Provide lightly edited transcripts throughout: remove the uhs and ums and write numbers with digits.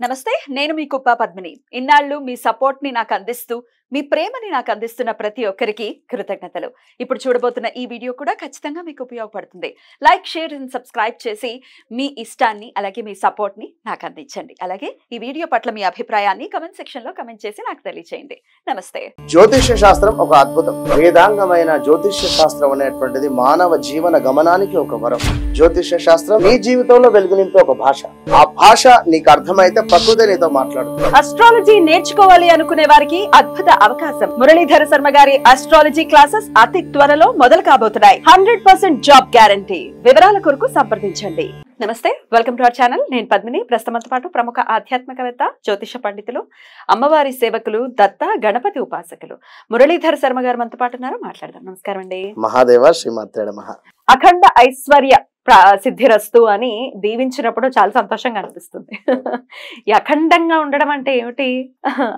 నమస్తే, నేను మీ కుప్ప పద్మిని. ఇన్నాళ్ళు మీ సపోర్ట్ ని నాకు అందిస్తూ, మీ ప్రేమని నాకు అందిస్తున్న ప్రతి ఒక్కరికి కృతజ్ఞతలు. ఇప్పుడు చూడబోతున్న ఈ వీడియో కూడా ఖచ్చితంగా మీకు ఉపయోగపడుతుంది. లైక్, షేర్ అండ్ సబ్స్క్రైబ్ చేసి మీ ఇష్టాన్ని అలాగే మీ సపోర్ట్ ని నాకు అందించండి. అలాగే ఈ వీడియో పట్ల మీ అభిప్రాయాన్ని కమెంట్ సెక్షన్ లో కమెంట్ చేసి నాకు తెలియజేయండి. నమస్తే. జ్యోతిష్య శాస్త్రం ఒక అద్భుతం. వేదాంగమైన జ్యోతిష్య శాస్త్రం అనేటువంటిది మానవ జీవన గమనానికి ఒక వరం. జ్యోతిష్య శాస్త్రం నీ జీవితంలో వెలుగునింపే ఒక భాష. ఆ భాష నీకు అర్థమైతే ప్రకృతి నీతో మాట్లాడుతుంది. అస్ట్రాలజీ నేర్చుకోవాలి అనుకునే వారికి అద్భుత అవకాశం. మురళీధర శర్మ గారి అస్ట్రాలజీ క్లాసెస్ అతి త్వరలో మొదలు కాబోతున్నాయి. 100% జాబ్ గ్యారంటీ. వివరాల కొరకు సంప్రదించండి. నమస్తే, వెల్కమ్ టు అవర్ ఛానల్. నేను పద్మిని. ప్రస్తుతంతో పాటు ప్రముఖ ఆధ్యాత్మికవేత్త, జ్యోతిష పండితులు, అమ్మవారి సేవకులు, దత్త గణపతి ఉపాసకులు మురళీధర శర్మ గారు మనతో పాటు ఉన్నారు. మాట్లాడదాం. నమస్కారం అండి. మహాదేవ శ్రీమాత్రే నమః. అఖండ ఐశ్వర్య సిద్ధిరస్తు అని దీవించినప్పుడు చాలా సంతోషంగా అనిపిస్తుంది. ఈ అఖండంగా ఉండడం అంటే ఏమిటి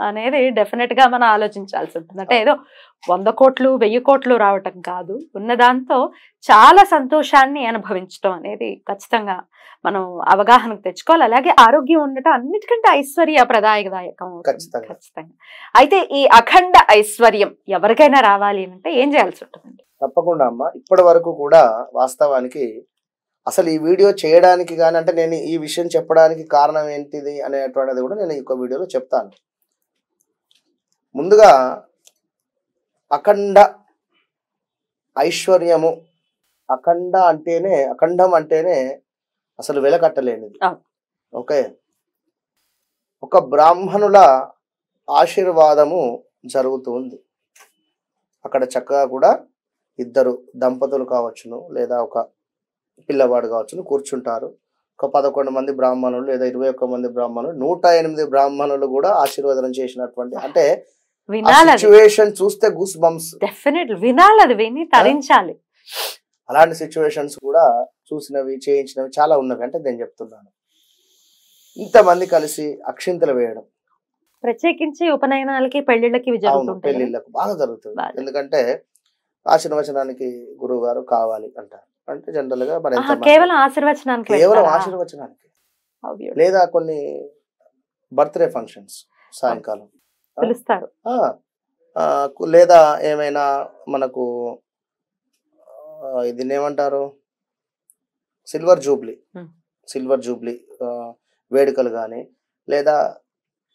అనేది డెఫినెట్ గా మనం ఆలోచించాల్సి ఉంటుంది. అంటే ఏదో 100 కోట్లు 1000 కోట్లు రావటం కాదు, ఉన్నదాంతో చాలా సంతోషాన్ని అనుభవించడం అనేది ఖచ్చితంగా మనం అవగాహనకు తెచ్చుకోవాలి. అలాగే ఆరోగ్యం ఉండటం అన్నిటికంటే ఐశ్వర్య ప్రదాయకదాయకం. ఖచ్చితంగా. అయితే ఈ అఖండ ఐశ్వర్యం ఎవరికైనా రావాలి అంటే ఏం చేయాల్సి ఉంటుందండి? తప్పకుండా అమ్మ. ఇప్పటి వరకు కూడా వాస్తవానికి అసలు ఈ వీడియో చేయడానికి కానీ, అంటే నేను ఈ విషయం చెప్పడానికి కారణం ఏంటిది అనేటువంటిది కూడా నేను ఈ వీడియోలో చెప్తాను. ముందుగా అఖండ ఐశ్వర్యము, అఖండం అంటేనే అసలు వెలకట్టలేనిది. ఓకే, ఒక బ్రాహ్మణుల ఆశీర్వాదము జరుగుతుంది అక్కడ. చక్కగా కూడా ఇద్దరు దంపతులు కావచ్చును, లేదా ఒక పిల్లవాడు కావచ్చును, కూర్చుంటారు. ఒక 11 మంది బ్రాహ్మణులు లేదా 21 మంది బ్రాహ్మణులు, 108 బ్రాహ్మణులు కూడా ఆశీర్వాదం చేసినటువంటి, అంటే సిచ్యువేషన్ చూస్తే గూస్ బంప్స్. డెఫినెట్లీ వినాలి, అది విని తరించాలి. అలాంటి సిచ్యువేషన్స్ కూడా చూసినవి, చేయించినవి చాలా ఉన్నవి. అంటే నేను చెప్తున్నాను, ఇంతమంది కలిసి అక్షింతలు వేయడం, ప్రత్యేకించి ఉపనయనాలకి, పెళ్లిళ్ళకి పెళ్లిళ్ళకు బాగా జరుగుతుంది. ఎందుకంటే ఆశీర్వచనానికి గురువు గారు కావాలి అంటారు. అంటే జనరల్ గా కేవలం ఆశీర్వచనానికి, లేదా కొన్ని బర్త్డే ఫంక్షన్స్ సాయంకాలం పిలుస్తారు, లేదా ఏమైనా మనకు ఇది ఏమంటారు, సిల్వర్ జూబ్లీ వేడుకలు కానీ, లేదా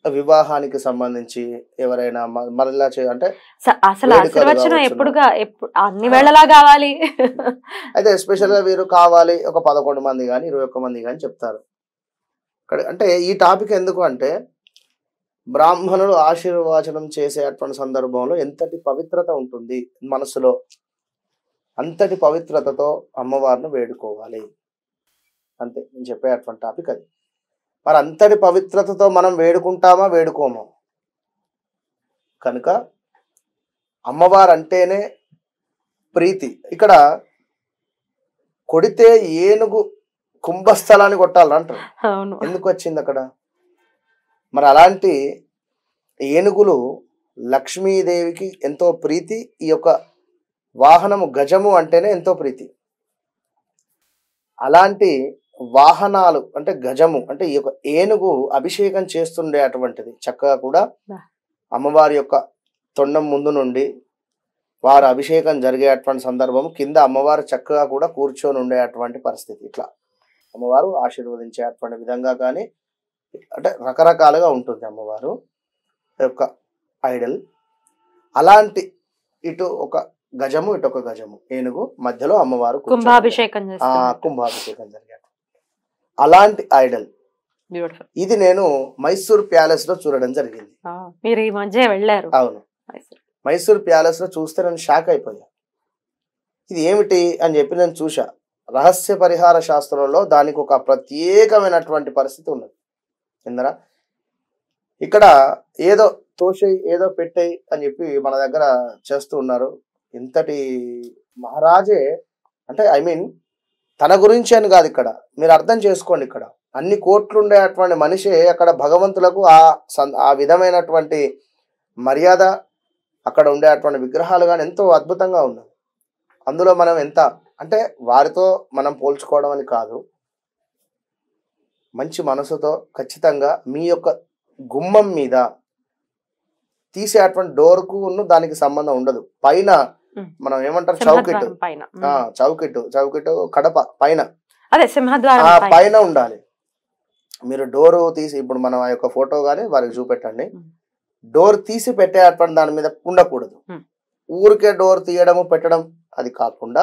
వివాహానికి సంబంధించి ఎవరైనా మరలా అంటే అసలు ఆశీర్వచనం ఎప్పుడుగా అన్ని వేళలా కావాలి. అయితే ఎస్పెషల్ గా వీరు కావాలి ఒక 11 మంది కానీ 21 మంది కానీ చెప్తారు. అంటే ఈ టాపిక్ ఎందుకు అంటే, బ్రాహ్మణులు ఆశీర్వచనం చేసేటువంటి సందర్భంలో ఎంతటి పవిత్రత ఉంటుంది మనసులో, అంతటి పవిత్రతతో అమ్మవారిని వేడుకోవాలి. అంతే నేను చెప్పేటువంటి టాపిక్ అది. మరి అంతటి పవిత్రతతో మనం వేడుకుంటామా, వేడుకోమా? కనుక అమ్మవారు అంటేనే ప్రీతి. ఇక్కడ కొడితే ఏనుగు కుంభస్థలాన్ని కొట్టాలంటారు. ఎందుకు వచ్చింది అక్కడ? మరి అలాంటి ఏనుగులు లక్ష్మీదేవికి ఎంతో ప్రీతి. ఈ యొక్క వాహనము గజము అంటేనే ఎంతో ప్రీతి. అలాంటి వాహనాలు అంటే గజము అంటే ఈ యొక్క ఏనుగు అభిషేకం చేస్తుండే అటువంటిది. చక్కగా కూడా అమ్మవారి యొక్క తొండం ముందు నుండి వారు అభిషేకం జరిగేటువంటి సందర్భం కింద అమ్మవారు చక్కగా కూడా కూర్చొని ఉండేటువంటి పరిస్థితి. ఇట్లా అమ్మవారు ఆశీర్వదించేటువంటి విధంగా కానీ, అంటే రకరకాలుగా ఉంటుంది అమ్మవారు యొక్క ఐడల్. అలాంటి ఇటు ఒక గజము, ఇటు ఒక గజము, ఏనుగు మధ్యలో అమ్మవారు కుంభాభిషేకం జరిగారు. అలాంటి ఐడల్ ఇది నేను మైసూర్ ప్యాలెస్ లో చూడడం జరిగింది. మీరు ఈ మధ్య వెళ్ళారు? అవును, మైసూర్ ప్యాలెస్ లో చూస్తే నేను షాక్ అయిపోయా. ఇది ఏమిటి అని చెప్పి నేను చూసా. రహస్య పరిహార శాస్త్రంలో దానికి ఒక ప్రత్యేకమైనటువంటి పరిస్థితి ఉన్నది. ఇందరా ఇక్కడ ఏదో తోసేయి, ఏదో పెట్టేయి అని చెప్పి మన దగ్గర చేస్తూ ఉన్నారు. ఇంతటి మహారాజే అంటే తన గురించి అని కాదు, ఇక్కడ మీరు అర్థం చేసుకోండి. ఇక్కడ అన్ని కోట్లు ఉండేటువంటి మనిషి అక్కడ భగవంతులకు ఆ విధమైనటువంటి మర్యాద, అక్కడ ఉండేటువంటి విగ్రహాలు కానీ ఎంతో అద్భుతంగా ఉన్నాయి. అందులో మనం ఎంత అంటే వారితో మనం పోల్చుకోవడం అని కాదు, మంచి మనసుతో ఖచ్చితంగా మీ యొక్క గుమ్మం మీద తీసేటువంటి డోర్కు దానికి సంబంధం ఉండదు. పైన మనం ఏమంటారు చౌకిట్, చౌకిట్ కడప పైన అదే సింహద్వారం పైన ఉండాలి. మీరు డోర్ తీసి ఇప్పుడు మనం ఆ యొక్క ఫోటో గానీ వారికి చూపెట్టండి. డోర్ తీసి పెట్టేటువంటి దాని మీద ఉండకూడదు. ఊరికే డోర్ తీయడము పెట్టడం అది కాకుండా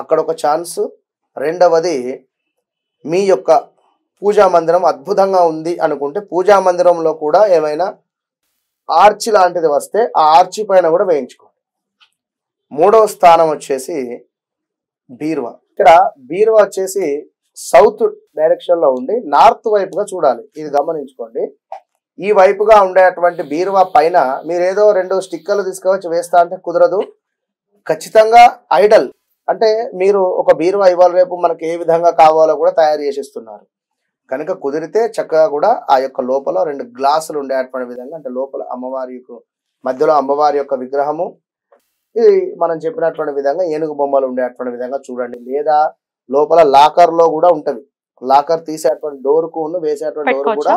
అక్కడ ఒక ఛాన్స్. రెండవది మీ యొక్క పూజా మందిరం అద్భుతంగా ఉంది అనుకుంటే పూజా మందిరంలో కూడా ఏమైనా ఆర్చి లాంటిది వస్తే ఆ ఆర్చి పైన కూడా వేయించుకోండి. మూడవ స్థానం వచ్చేసి బీరువా. ఇక్కడ బీరువా వచ్చేసి సౌత్ డైరెక్షన్ లో ఉండి నార్త్ వైపుగా చూడాలి. ఇది గమనించుకోండి. ఈ వైపుగా ఉండేటువంటి బీరువా పైన మీరేదో 2 స్టిక్కర్లు తీసుకువచ్చి వేస్తా అంటే కుదరదు. ఖచ్చితంగా ఐడల్ అంటే మీరు ఒక బీరువా ఇవాళ రేపు మనకి ఏ విధంగా కావాలో కూడా తయారు చేసిస్తున్నారు కనుక కుదిరితే చక్కగా కూడా ఆ యొక్క లోపల 2 గ్లాసులు ఉండేటువంటి విధంగా, అంటే లోపల అమ్మవారి మధ్యలో అమ్మవారి యొక్క విగ్రహము, ఇది మనం చెప్పినటువంటి విధంగా ఏనుగు బొమ్మలు ఉండేటువంటి విధంగా చూడండి. లేదా లోపల లాకర్ లో కూడా ఉంటది. లాకర్ తీసేటువంటి డోర్ కు వేసేటువంటి డోర్ కూడా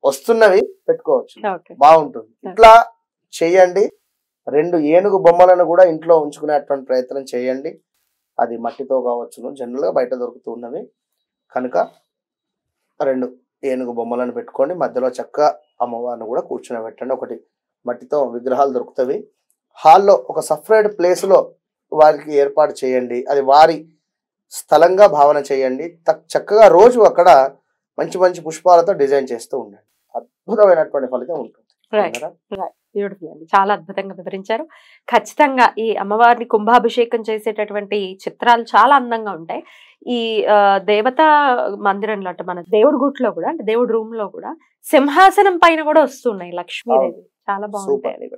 వస్తున్నవి పెట్టుకోవచ్చు, బాగుంటుంది. ఇట్లా చెయ్యండి. 2 ఏనుగు బొమ్మలను కూడా ఇంట్లో ఉంచుకునేటువంటి ప్రయత్నం చేయండి. అది మట్టితో కావచ్చును, జనరల్ గా బయట దొరుకుతున్నవి కనుక 2 ఏనుగు బొమ్మలను పెట్టుకోండి. మధ్యలో చక్కగా అమ్మవారిని కూడా కూర్చోబెట్టండి. ఒకటి మట్టితో విగ్రహాలు దొరుకుతాయి. హాల్లో ఒక సపరేట్ ప్లేస్ లో వారికి ఏర్పాటు చేయండి. అది వారి స్థలంగా భావన చేయండి. చక్కగా రోజు అక్కడ మంచి మంచి పుష్పాలతో డిజైన్ చేస్తూ ఉండండి. అద్భుతమైనటువంటి ఫలితం ఉంటుంది. బ్యూటిఫుల్ అండి, చాలా అద్భుతంగా వివరించారు. ఖచ్చితంగా ఈ అమ్మవారిని కుంభాభిషేకం చేసేటటువంటి చిత్రాలు చాలా అందంగా ఉంటాయి. ఈ దేవతా మందిరంలో అంటే మన దేవుడి గుట్లో కూడా, అంటే దేవుడి రూమ్ లో కూడా సింహాసనం పైన కూడా వస్తున్నాయి లక్ష్మీదేవి. చాలా బాగుంటాయి.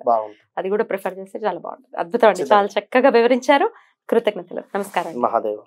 అది కూడా ప్రిఫర్ చేస్తే చాలా బాగుంటుంది. అద్భుతం అండి, చాలా చక్కగా వివరించారు. కృతజ్ఞతలు. నమస్కారం. మహాదేవ్.